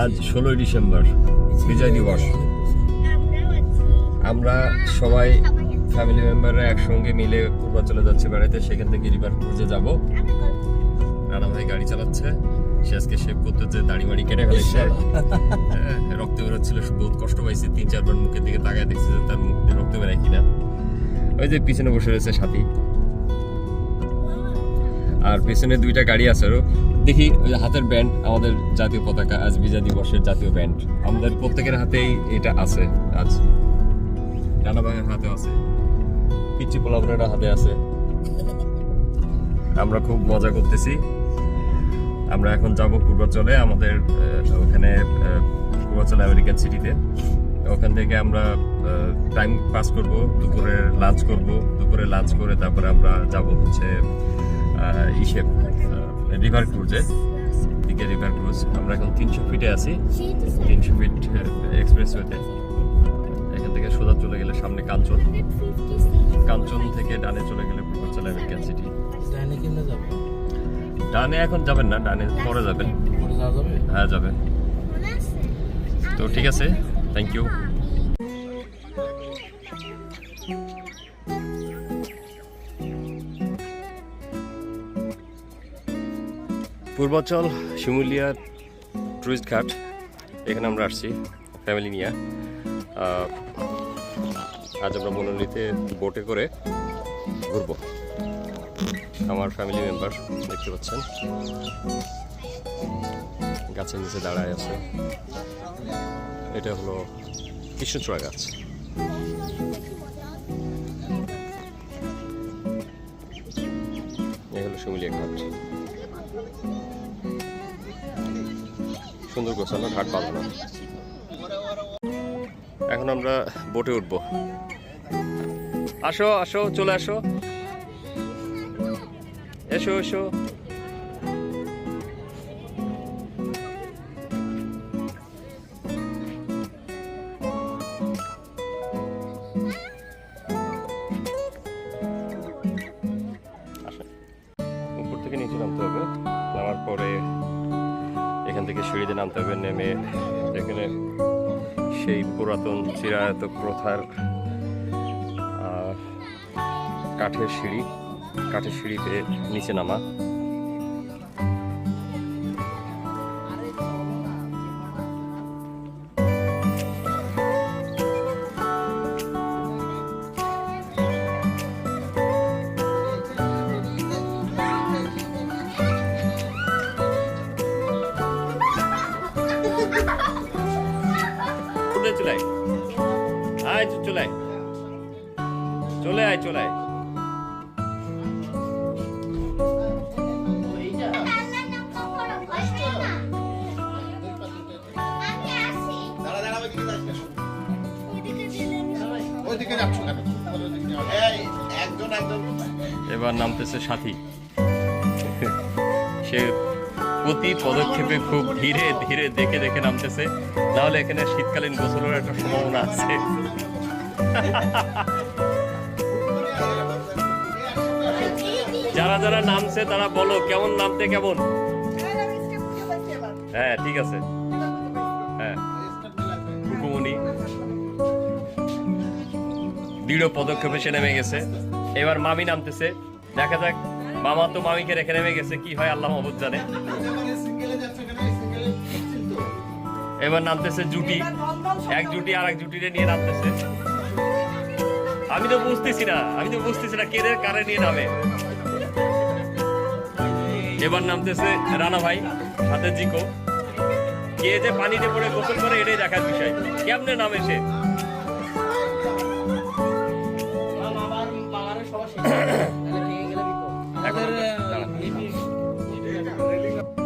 আজ 16 ডিসেম্বর, বিজয় দিবস। আমরা সবাই ফ্যামিলি মেম্বাররা একসঙ্গে মিলে পূর্বাচলে যাচ্ছি বেড়াতে। সেখান থেকে রিভার ক্রুজে যাব। রানা ভাই গাড়ি চালাচ্ছে। সে আজকে শেভ করতে যে দাড়ি বাড়ি কেটে ফেলেছে, রক্ত বেরোচ্ছিল, বহুত কষ্ট পাইছি। 3-4 বার মুখের দিকে তাকায় দেখছি যে তার মুখ দিয়ে রক্ত বেরোয় কিনা। ওই যে পিছনে বসে রয়েছে সাথী, আর পেছনে 2টা গাড়ি আছে। দেখি ওই হাতের ব্যান্ড, আমাদের জাতীয় পতাকা, আজ বিজয় দিবসের জাতীয় ব্যান্ড আমাদের প্রত্যেকের হাতেই এটা আছে। আজ রানা ভাইয়ের হাতে আছে, পিচ্চি পোলাপনের হাতে আছে। আমরা খুব মজা করতেছি। আমরা এখন যাব পূর্বাচলে, আমাদের ওখানে পূর্বাচল আমেরিকান সিটিতে। ওখান থেকে আমরা টাইম পাস করব, দুপুরে লাঞ্চ করব। দুপুরে লাঞ্চ করে তারপরে আমরা যাব হচ্ছে রিভার ক্রুজে, দিকে রিভার ক্রুজ। আমরা এখন 300 ফিটে আছি, 300 ফিট এক্সপ্রেসওয়েতে। এখান থেকে সোজা চলে গেলে সামনে কাঞ্চন, কাঞ্চন থেকে ডানে চলে গেলে পূর্বাচল আমেরিকান সিটি। ডানে এখন যাবেন না, ডানে পরে যাবেন। হ্যাঁ যাবেন। তো ঠিক আছে, thank you. Purbachal Shimulia tourist ghat, এখানে আমরা আসছি ফ্যামিলি নিয়ে। আজ আমরা মনোনীতে বোটে করে ঘুরবো। আমার ফ্যামিলি মেম্বার দেখতে পাচ্ছেন গাছের নিচে দাঁড়ায় আছে। এটা হলো কৃষ্ণচূড়া গাছ। এই হলো শিমুলিয়া ঘাট। সুন্দর গোছানো ঘাট বাঁধানো। এখন আমরা বোটে উঠবো। আসো আসো, চলে আসো, এসো এসো। উপর থেকে নিচে নামতে হবে, নামার পরে এখান থেকে সিঁড়িতে নামতে হবে। নেমে এখানে সেই পুরাতন চিরায়ত প্রথার কাঠের সিঁড়ি, কাঠের সিঁড়িতে নিচে নামা। চলে আয়, চলে আয়, চলে আয়, চলে আয়। এবার নামতেছে সাথী। সে প্রতি পদক্ষেপে খুব ধীরে ধীরে দেখে দেখে নামতেছে, নাহলে এখানে শীতকালীন গোসলের একটা সম্ভাবনা আছে। যারা যারা নামছে তারা বলো কেমন নামতে, কেমন? হ্যাঁ ঠিক আছে। হ্যাঁ কুকুমনি দৃঢ় পদক্ষেপে সে নেমে গেছে। এবার মামি নামতেছে, দেখা যাক। মামা তো মামিকে রেখে নেমে গেছে, কি হয় আল্লাহ মাহবুব জানে। এবার নামতেছে জুটি, এক জুটি আর এক জুটিরে নিয়ে নামতেছে। আমি তো বুঝতেছি না কে কারে নিয়ে নামে। এবার নামতেছে রানা ভাই, সাথে জিকো। কে যে পানিতে পড়ে গোসল করে এটাই দেখার বিষয়। কেমনে নামে সে?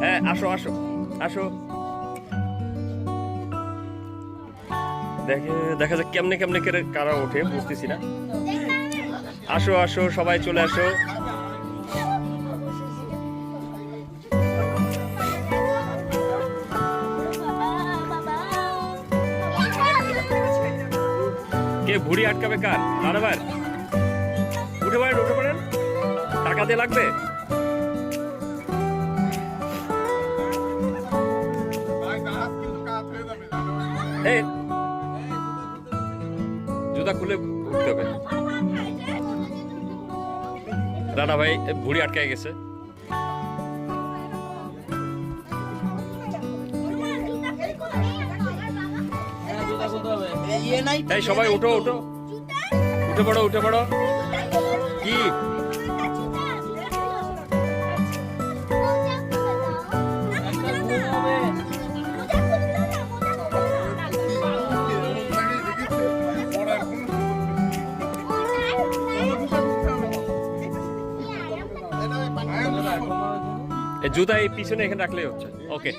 হ্যাঁ আসো আসো আসো, দেখা যাক কেমনে কেমনে কারা ওঠে, বুঝতেছি না। আসো আসো সবাই চলে আসো। কে ভুড়ি আটকাবে কার? দাঁড়াবার, উঠে পড়েন, উঠে পড়েন। টাকা দিয়ে লাগবে। এই জুতা খুলে উঠতে হবে। রানা ভাই ভুড়ি আটকায় গেছে। এই সবাই উঠো উঠো, উঠে পড়ো উঠে পড়ো। কি জুতা এই পিছনে এখানে রাখলেই হচ্ছে। ওকে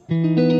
Thank you.